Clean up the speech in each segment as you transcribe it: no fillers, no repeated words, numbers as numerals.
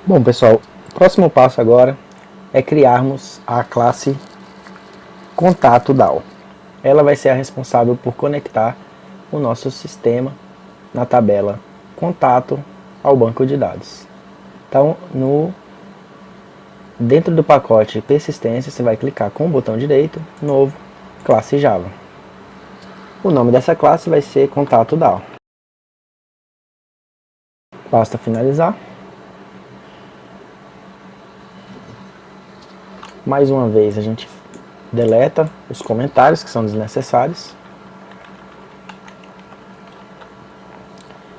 Bom, pessoal, o próximo passo agora é criarmos a classe Contato DAO. Ela vai ser a responsável por conectar o nosso sistema na tabela Contato ao banco de dados. Então, dentro do pacote Persistência, você vai clicar com o botão direito, Novo, Classe Java. O nome dessa classe vai ser Contato DAO. Basta finalizar. Mais uma vez a gente deleta os comentários que são desnecessários.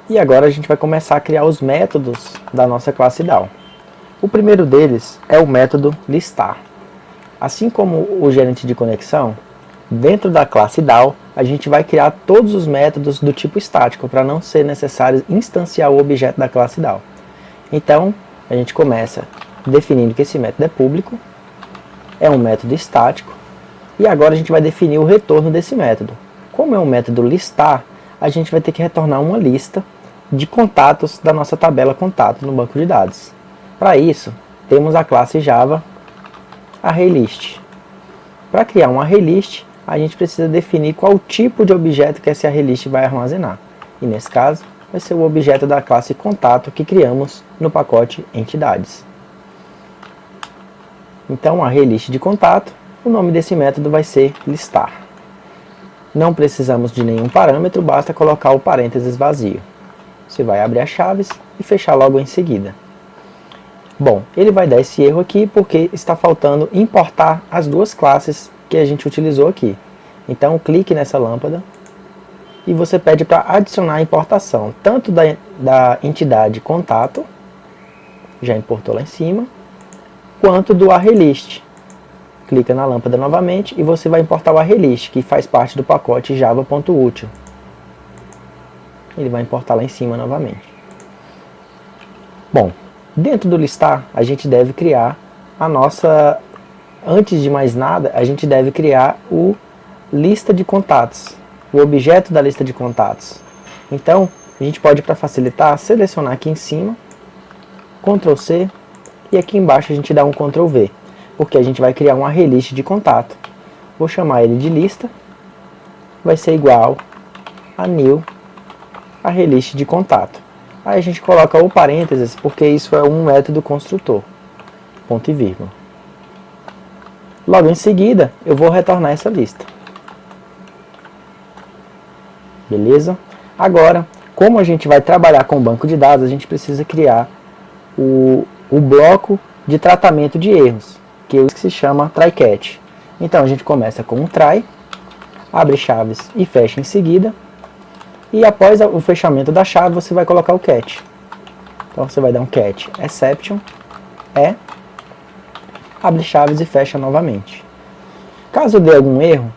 E agora a gente vai começar a criar os métodos da nossa classe DAO. O primeiro deles é o método listar. Assim como o gerente de conexão, dentro da classe DAO a gente vai criar todos os métodos do tipo estático para não ser necessário instanciar o objeto da classe DAO. Então a gente começa definindo que esse método é público, é um método estático, e agora a gente vai definir o retorno desse método. Como é um método listar, a gente vai ter que retornar uma lista de contatos da nossa tabela contato no banco de dados. Para isso, temos a classe Java ArrayList. Para criar um ArrayList, a gente precisa definir qual tipo de objeto que esse ArrayList vai armazenar. E nesse caso, vai ser o objeto da classe contato que criamos no pacote entidades. Então, ArrayList de contato, o nome desse método vai ser listar. Não precisamos de nenhum parâmetro, basta colocar o parênteses vazio. Você vai abrir as chaves e fechar logo em seguida. Bom, ele vai dar esse erro aqui porque está faltando importar as duas classes que a gente utilizou aqui. Então, clique nessa lâmpada e você pede para adicionar a importação, tanto da entidade contato, já importou lá em cima, quanto do ArrayList. Clica na lâmpada novamente e você vai importar o ArrayList, que faz parte do pacote java.util. Ele vai importar lá em cima novamente. Bom, dentro do listar, a gente deve criar a nossa... Antes de mais nada, a gente deve criar o lista de contatos, o objeto da lista de contatos. Então, a gente pode, para facilitar, selecionar aqui em cima, Ctrl C, e aqui embaixo a gente dá um Ctrl V, porque a gente vai criar um ArrayList de contato. Vou chamar ele de lista, vai ser igual a new ArrayList de contato. Aí a gente coloca o parênteses, porque isso é um método construtor, ponto e vírgula. Logo em seguida, eu vou retornar essa lista. Beleza? Agora, como a gente vai trabalhar com o banco de dados, a gente precisa criar o bloco de tratamento de erros, que se chama try-catch. Então a gente começa com um try, abre chaves e fecha em seguida, e após o fechamento da chave você vai colocar o catch. Então você vai dar um catch exception, abre chaves e fecha novamente. Caso dê algum erro,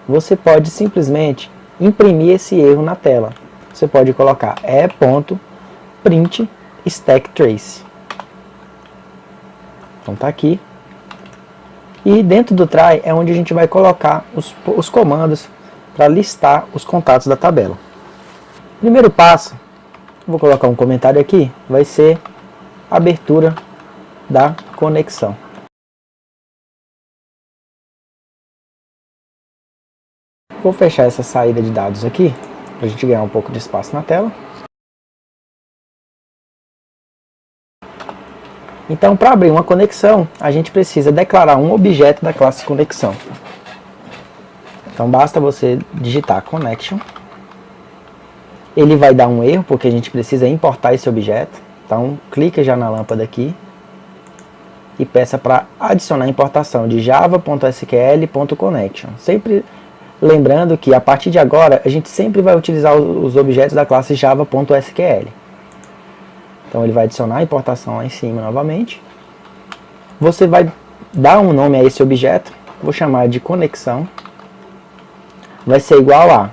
você pode simplesmente imprimir esse erro na tela. Você pode colocar e.print stack trace. Então está aqui. E dentro do try é onde a gente vai colocar os comandos para listar os contatos da tabela. Primeiro passo, vou colocar um comentário aqui, vai ser abertura da conexão. Vou fechar essa saída de dados aqui, para a gente ganhar um pouco de espaço na tela. Então, para abrir uma conexão, a gente precisa declarar um objeto da classe conexão. Então, basta você digitar connection. Ele vai dar um erro, porque a gente precisa importar esse objeto. Então, clica já na lâmpada aqui e peça para adicionar a importação de java.sql.connection. Sempre lembrando que, a partir de agora, a gente sempre vai utilizar os objetos da classe java.sql. Então ele vai adicionar a importação lá em cima novamente. Você vai dar um nome a esse objeto. Vou chamar de conexão. Vai ser igual a...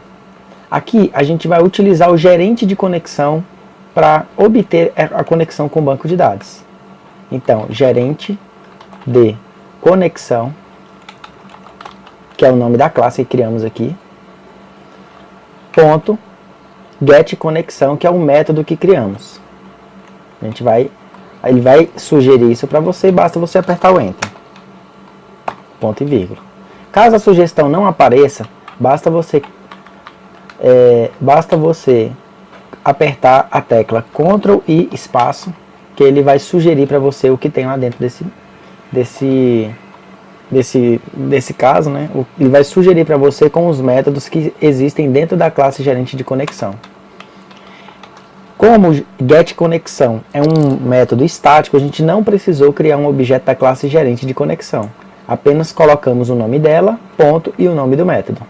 Aqui a gente vai utilizar o gerente de conexão para obter a conexão com o banco de dados. Então, gerente de conexão, que é o nome da classe que criamos aqui, ponto getConexão, que é o método que criamos. A gente vai Ele vai sugerir isso para você, basta você apertar o Enter. Ponto e vírgula. Caso a sugestão não apareça, basta você apertar a tecla Ctrl e espaço, que ele vai sugerir para você o que tem lá dentro desse caso, né? Ele vai sugerir para você com os métodos que existem dentro da classe gerente de conexão. Como getConexão é um método estático, a gente não precisou criar um objeto da classe gerente de conexão. Apenas colocamos o nome dela, ponto, e o nome do método.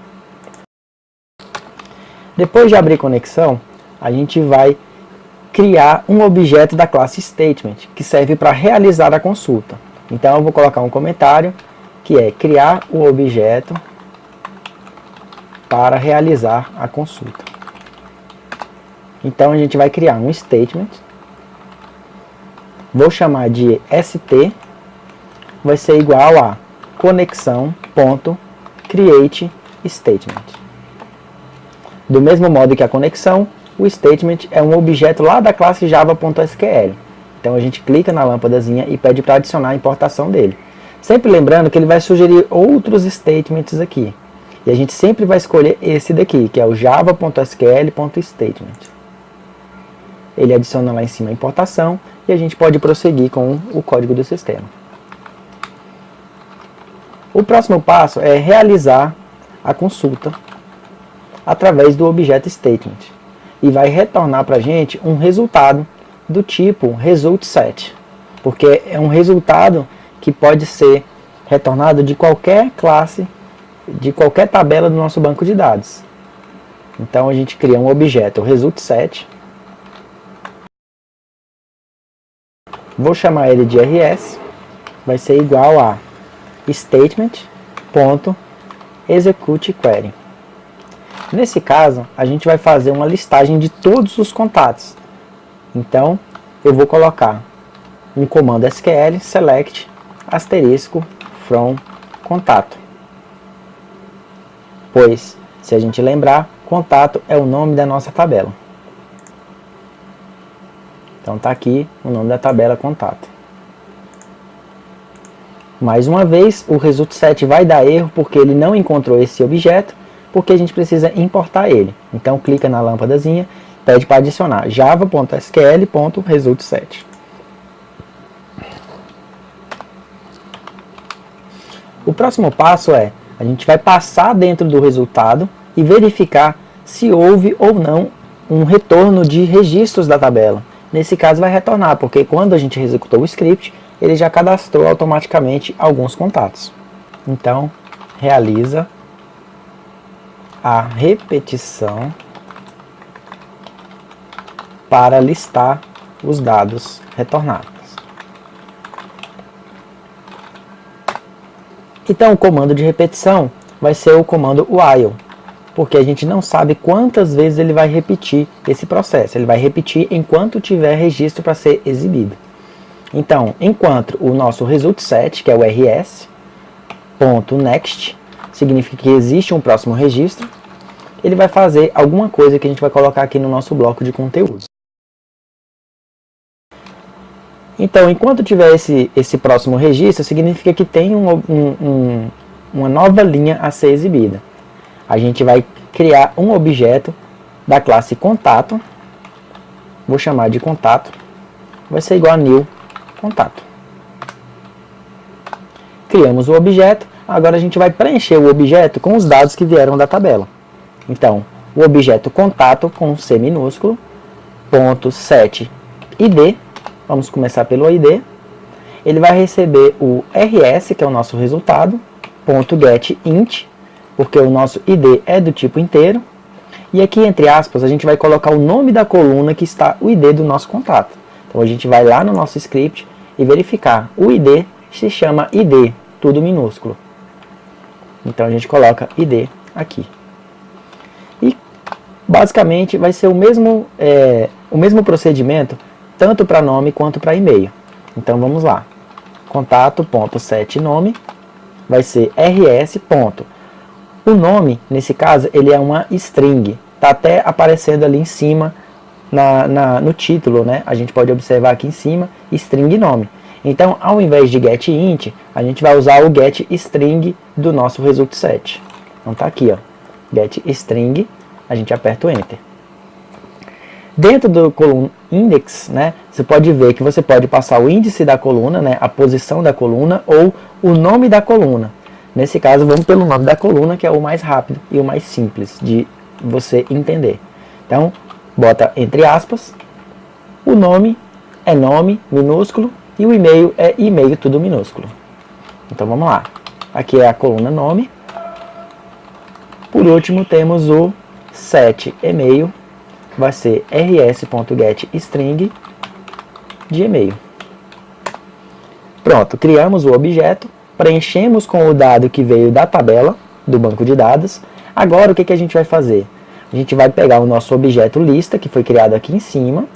Depois de abrir conexão, a gente vai criar um objeto da classe Statement, que serve para realizar a consulta. Então eu vou colocar um comentário, que é criar o objeto para realizar a consulta. Então a gente vai criar um statement, vou chamar de st, vai ser igual a conexão.createStatement. Do mesmo modo que a conexão, o statement é um objeto lá da classe java.sql. Então a gente clica na lâmpadazinha e pede para adicionar a importação dele. Sempre lembrando que ele vai sugerir outros statements aqui. E a gente sempre vai escolher esse daqui, que é o java.sql.statement. Ele adiciona lá em cima a importação e a gente pode prosseguir com o código do sistema. O próximo passo é realizar a consulta através do objeto statement. E vai retornar para a gente um resultado do tipo resultSet. Porque é um resultado que pode ser retornado de qualquer classe, de qualquer tabela do nosso banco de dados. Então a gente cria um objeto resultSet. Vou chamar ele de rs, vai ser igual a statement.executeQuery. Nesse caso, a gente vai fazer uma listagem de todos os contatos. Então, eu vou colocar um comando SQL select asterisco from contato. Pois, se a gente lembrar, contato é o nome da nossa tabela. Então está aqui o nome da tabela contato. Mais uma vez, o resultSet vai dar erro porque ele não encontrou esse objeto, porque a gente precisa importar ele. Então clica na lâmpadazinha, pede para adicionar java.sql.resultSet. O próximo passo é, a gente vai passar dentro do resultado e verificar se houve ou não um retorno de registros da tabela. Nesse caso vai retornar, porque quando a gente executou o script, ele já cadastrou automaticamente alguns contatos. Então, realiza a repetição para listar os dados retornados. Então, o comando de repetição vai ser o comando while, porque a gente não sabe quantas vezes ele vai repetir esse processo. Ele vai repetir enquanto tiver registro para ser exibido. Então, enquanto o nosso resultSet, que é o rs.next, significa que existe um próximo registro, ele vai fazer alguma coisa que a gente vai colocar aqui no nosso bloco de conteúdo. Então, enquanto tiver esse próximo registro, significa que tem uma nova linha a ser exibida. A gente vai criar um objeto da classe contato, vou chamar de contato, vai ser igual a new contato. Criamos o objeto, agora a gente vai preencher o objeto com os dados que vieram da tabela. Então, o objeto contato com C minúsculo, ponto set ID, vamos começar pelo ID, ele vai receber o rs, que é o nosso resultado, ponto get int, porque o nosso ID é do tipo inteiro, e aqui entre aspas a gente vai colocar o nome da coluna que está o ID do nosso contato. Então a gente vai lá no nosso script e verificar o ID se chama ID, tudo minúsculo. Então a gente coloca ID aqui. E basicamente vai ser o mesmo procedimento tanto para nome quanto para e-mail. Então vamos lá. Contato.setNome vai ser rs. O nome, nesse caso, ele é uma string. Está até aparecendo ali em cima no título, né? A gente pode observar aqui em cima, string nome. Então, ao invés de getInt, a gente vai usar o getString do nosso result_set. Então tá aqui, ó, getString, a gente aperta o Enter. Dentro do coluna index, né, você pode ver que você pode passar o índice da coluna, né, a posição da coluna ou o nome da coluna. Nesse caso, vamos pelo nome da coluna, que é o mais rápido e o mais simples de você entender. Então, bota entre aspas, o nome é nome minúsculo e o e-mail é e-mail tudo minúsculo. Então vamos lá. Aqui é a coluna nome. Por último temos o set e-mail, vai ser rs.getString de e-mail. Pronto, criamos o objeto, preenchemos com o dado que veio da tabela do banco de dados. Agora o que a gente vai fazer? A gente vai pegar o nosso objeto lista, que foi criado aqui em cima,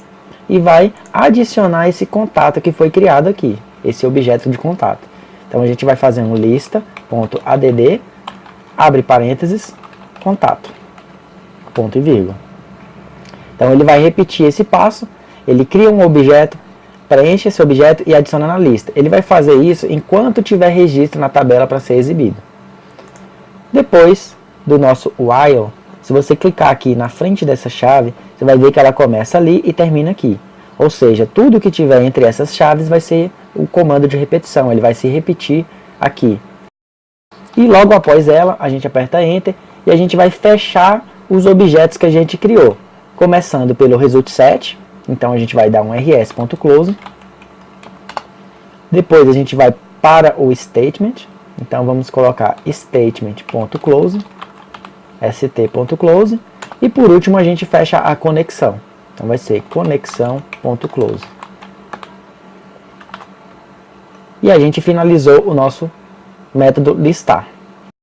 e vai adicionar esse contato que foi criado aqui, esse objeto de contato. Então a gente vai fazer um lista.add, abre parênteses, contato, ponto e vírgula. Então ele vai repetir esse passo, ele cria um objeto, preenche esse objeto e adiciona na lista. Ele vai fazer isso enquanto tiver registro na tabela para ser exibido. Depois do nosso while, se você clicar aqui na frente dessa chave, você vai ver que ela começa ali e termina aqui. Ou seja, tudo que tiver entre essas chaves vai ser o comando de repetição, ele vai se repetir aqui. E logo após ela, a gente aperta Enter e a gente vai fechar os objetos que a gente criou. Começando pelo result_set, então a gente vai dar um rs.close. Depois a gente vai para o statement, então vamos colocar statement.close. st.close e por último a gente fecha a conexão, então vai ser conexão.close e a gente finalizou o nosso método listar.